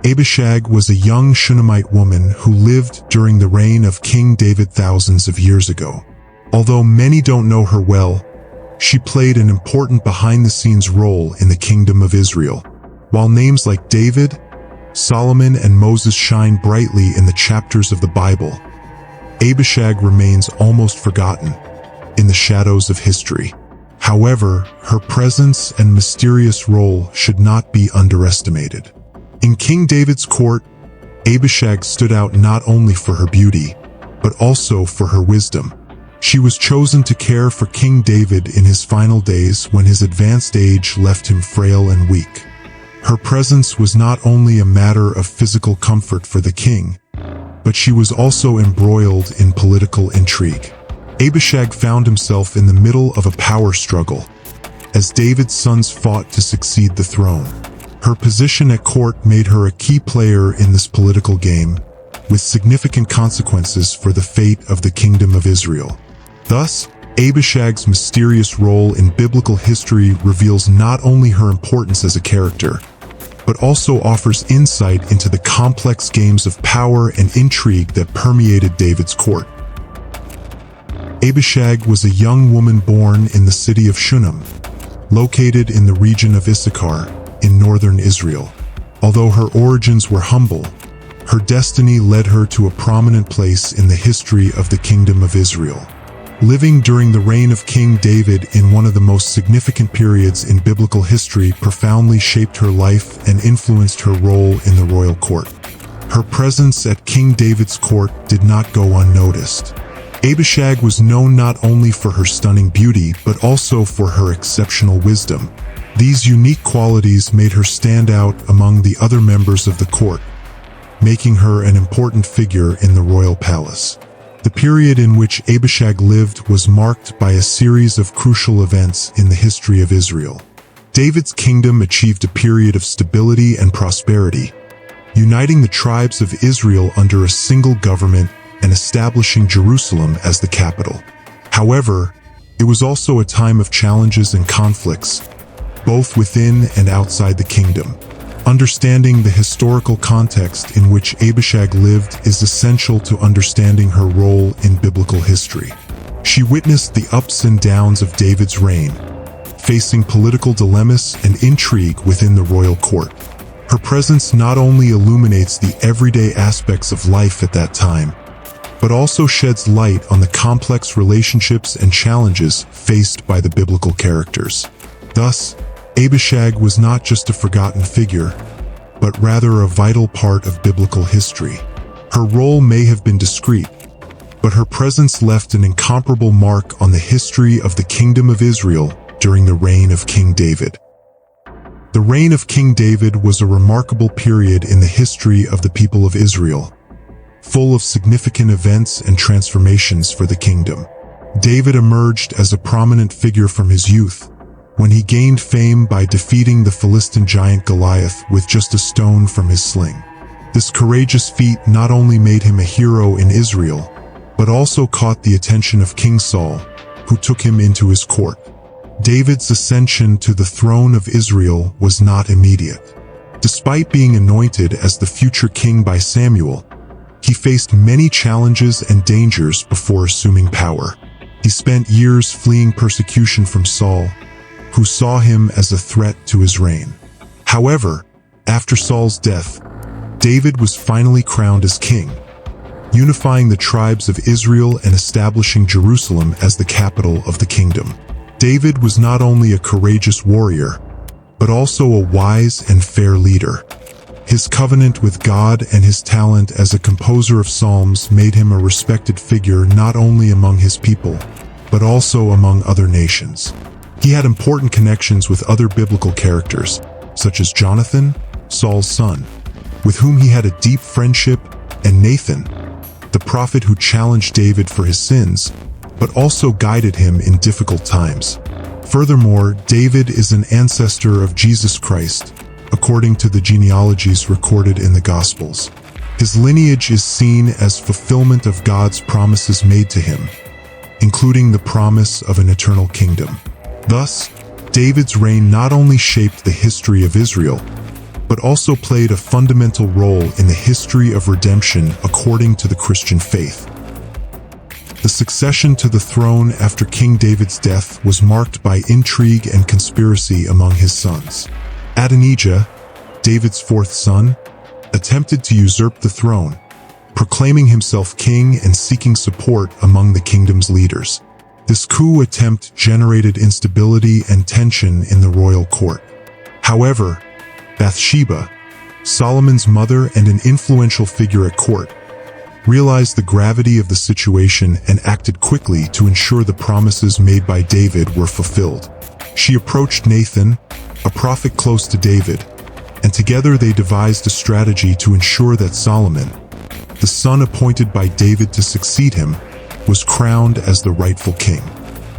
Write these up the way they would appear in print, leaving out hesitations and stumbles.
Abishag was a young Shunammite woman who lived during the reign of King David thousands of years ago. Although many don't know her well, she played an important behind-the-scenes role in the Kingdom of Israel. While names like David, Solomon, and Moses shine brightly in the chapters of the Bible, Abishag remains almost forgotten in the shadows of history. However, her presence and mysterious role should not be underestimated. In King David's court, Abishag stood out not only for her beauty, but also for her wisdom. She was chosen to care for King David in his final days when his advanced age left him frail and weak. Her presence was not only a matter of physical comfort for the king, but she was also embroiled in political intrigue. Abishag found himself in the middle of a power struggle as David's sons fought to succeed the throne. Her position at court made her a key player in this political game, with significant consequences for the fate of the Kingdom of Israel. Thus, Abishag's mysterious role in biblical history reveals not only her importance as a character, but also offers insight into the complex games of power and intrigue that permeated David's court. Abishag was a young woman born in the city of Shunem, located in the region of Issachar in northern Israel. Although her origins were humble, her destiny led her to a prominent place in the history of the Kingdom of Israel. Living during the reign of King David in one of the most significant periods in biblical history profoundly shaped her life and influenced her role in the royal court. Her presence at King David's court did not go unnoticed. Abishag was known not only for her stunning beauty, but also for her exceptional wisdom. These unique qualities made her stand out among the other members of the court, making her an important figure in the royal palace. The period in which Abishag lived was marked by a series of crucial events in the history of Israel. David's kingdom achieved a period of stability and prosperity, uniting the tribes of Israel under a single government and establishing Jerusalem as the capital. However, it was also a time of challenges and conflicts, both within and outside the kingdom. Understanding the historical context in which Abishag lived is essential to understanding her role in biblical history. She witnessed the ups and downs of David's reign, facing political dilemmas and intrigue within the royal court. Her presence not only illuminates the everyday aspects of life at that time, but also sheds light on the complex relationships and challenges faced by the biblical characters. Thus, Abishag was not just a forgotten figure, but rather a vital part of biblical history. Her role may have been discreet, but her presence left an incomparable mark on the history of the Kingdom of Israel during the reign of King David. The reign of King David was a remarkable period in the history of the people of Israel, full of significant events and transformations for the kingdom. David emerged as a prominent figure from his youth, when he gained fame by defeating the Philistine giant Goliath with just a stone from his sling. This courageous feat not only made him a hero in Israel, but also caught the attention of King Saul, who took him into his court. David's ascension to the throne of Israel was not immediate. Despite being anointed as the future king by Samuel, he faced many challenges and dangers before assuming power. He spent years fleeing persecution from Saul, who saw him as a threat to his reign. However, after Saul's death, David was finally crowned as king, unifying the tribes of Israel and establishing Jerusalem as the capital of the kingdom. David was not only a courageous warrior, but also a wise and fair leader. His covenant with God and his talent as a composer of psalms made him a respected figure not only among his people, but also among other nations. He had important connections with other biblical characters, such as Jonathan, Saul's son, with whom he had a deep friendship, and Nathan, the prophet who challenged David for his sins, but also guided him in difficult times. Furthermore, David is an ancestor of Jesus Christ, according to the genealogies recorded in the Gospels. His lineage is seen as fulfillment of God's promises made to him, including the promise of an eternal kingdom. Thus, David's reign not only shaped the history of Israel, but also played a fundamental role in the history of redemption according to the Christian faith. The succession to the throne after King David's death was marked by intrigue and conspiracy among his sons. Adonijah, David's fourth son, attempted to usurp the throne, proclaiming himself king and seeking support among the kingdom's leaders. This coup attempt generated instability and tension in the royal court. However, Bathsheba, Solomon's mother and an influential figure at court, realized the gravity of the situation and acted quickly to ensure the promises made by David were fulfilled. She approached Nathan, a prophet close to David, and together they devised a strategy to ensure that Solomon, the son appointed by David to succeed him, was crowned as the rightful king.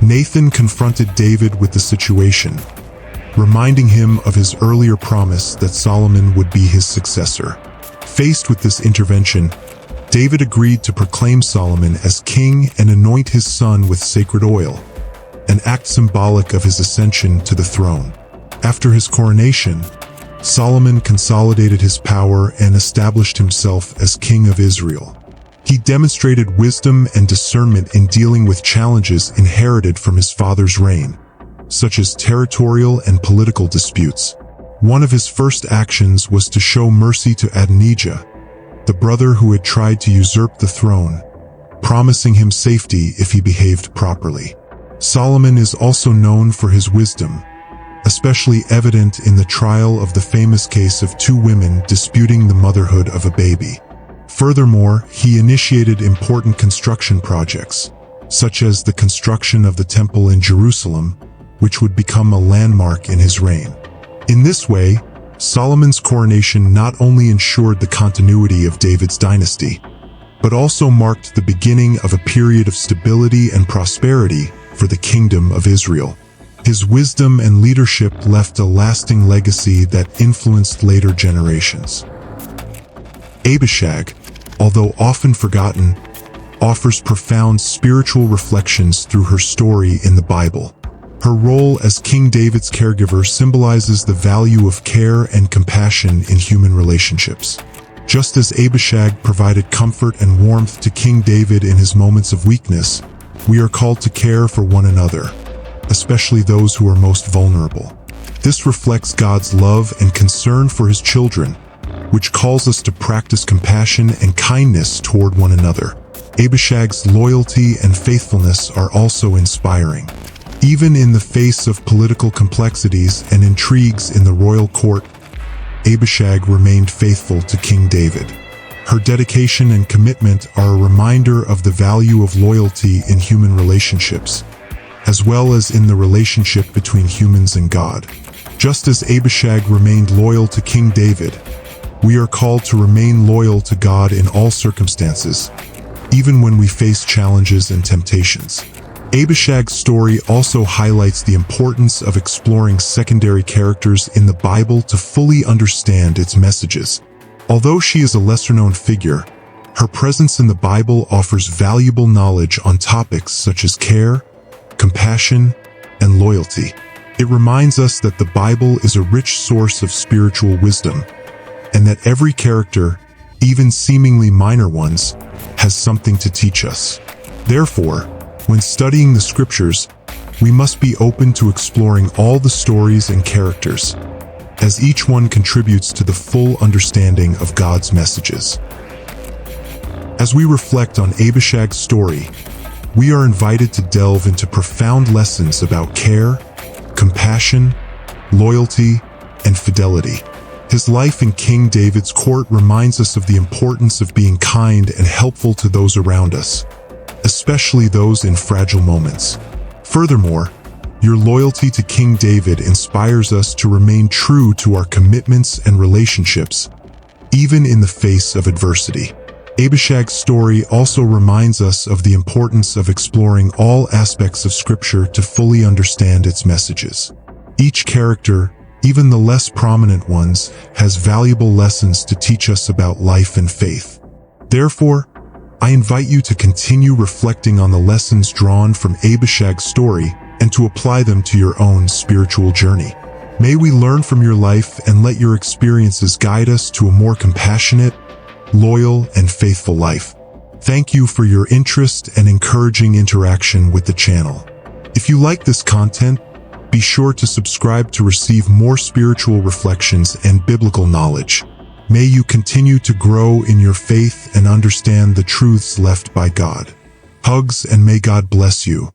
Nathan confronted David with the situation, reminding him of his earlier promise that Solomon would be his successor. Faced with this intervention, David agreed to proclaim Solomon as king and anoint his son with sacred oil, an act symbolic of his ascension to the throne. After his coronation, Solomon consolidated his power and established himself as king of Israel. He demonstrated wisdom and discernment in dealing with challenges inherited from his father's reign, such as territorial and political disputes. One of his first actions was to show mercy to Adonijah, the brother who had tried to usurp the throne, promising him safety if he behaved properly. Solomon is also known for his wisdom, especially evident in the trial of the famous case of two women disputing the motherhood of a baby. Furthermore, he initiated important construction projects, such as the construction of the temple in Jerusalem, which would become a landmark in his reign. In this way, Solomon's coronation not only ensured the continuity of David's dynasty, but also marked the beginning of a period of stability and prosperity for the kingdom of Israel. His wisdom and leadership left a lasting legacy that influenced later generations. Abishag, although often forgotten, offers profound spiritual reflections through her story in the Bible. Her role as King David's caregiver symbolizes the value of care and compassion in human relationships. Just as Abishag provided comfort and warmth to King David in his moments of weakness, we are called to care for one another, especially those who are most vulnerable. This reflects God's love and concern for his children, which calls us to practice compassion and kindness toward one another. Abishag's loyalty and faithfulness are also inspiring. Even in the face of political complexities and intrigues in the royal court, Abishag remained faithful to King David. Her dedication and commitment are a reminder of the value of loyalty in human relationships, as well as in the relationship between humans and God. Just as Abishag remained loyal to King David, we are called to remain loyal to God in all circumstances, even when we face challenges and temptations. Abishag's story also highlights the importance of exploring secondary characters in the Bible to fully understand its messages. Although she is a lesser-known figure, her presence in the Bible offers valuable knowledge on topics such as care, compassion, and loyalty. It reminds us that the Bible is a rich source of spiritual wisdom, and that every character, even seemingly minor ones, has something to teach us. Therefore, when studying the scriptures, we must be open to exploring all the stories and characters, as each one contributes to the full understanding of God's messages. As we reflect on Abishag's story, we are invited to delve into profound lessons about care, compassion, loyalty, and fidelity. His life in King David's court reminds us of the importance of being kind and helpful to those around us, especially those in fragile moments. Furthermore, your loyalty to King David inspires us to remain true to our commitments and relationships, even in the face of adversity. Abishag's story also reminds us of the importance of exploring all aspects of Scripture to fully understand its messages. Each character, even the less prominent ones, has valuable lessons to teach us about life and faith. Therefore, I invite you to continue reflecting on the lessons drawn from Abishag's story and to apply them to your own spiritual journey. May we learn from your life and let your experiences guide us to a more compassionate, loyal, and faithful life. Thank you for your interest and encouraging interaction with the channel. If you like this content, be sure to subscribe to receive more spiritual reflections and biblical knowledge. May you continue to grow in your faith and understand the truths left by God. Hugs, and may God bless you.